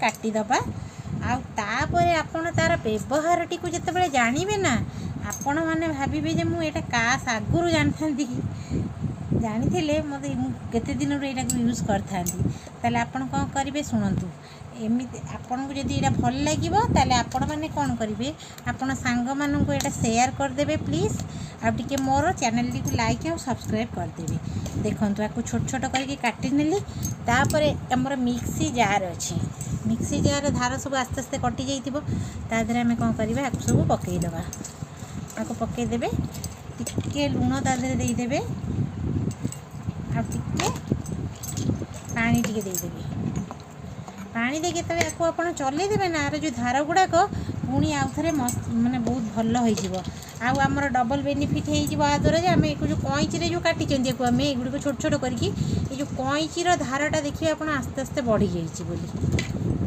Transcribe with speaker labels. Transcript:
Speaker 1: काटिदबा आउे आपण तार व्यवहार टी जिते जानवे ना आपण मैंने भावे जे मुझे काश आगुरी जानी था जानी मत केते दिन यहाँ यूज करें आपड़ कौन करेंगे शुणु एमती आपन को जब यहाँ भल लगे ताल आपण मैंने कौन करेंगे आपण सांग मानू यहाँ सेयार करदे प्लीज़ आगे मोर चैनल टी लाइक और सब्सक्राइब करदेवे देखो आपको छोट छोट करके काटी नेली तापर आमर मिक्सी जार अच्छी मिक्सी जार धार सब आस्ते आस्ते कटि जाइए आम कौन करवा आपको सब पकईदबा आपको पकईदे टिके लुण तादे देदेवे आटे पानी टिके देदेवे पानी देके तब आपको आप चलईदेवे ना आर जो धार गुड़ाक पुणी आउ थे मस्त माने बहुत भल हो आमर डबल बेनिफिट हो द्वारा आम जो कईची जो काटी आम एगुड़ी छोट छोट करके जो कईचीर धाराटा देखिए आप आस्ते आस्ते बढ़ी जाइए बोली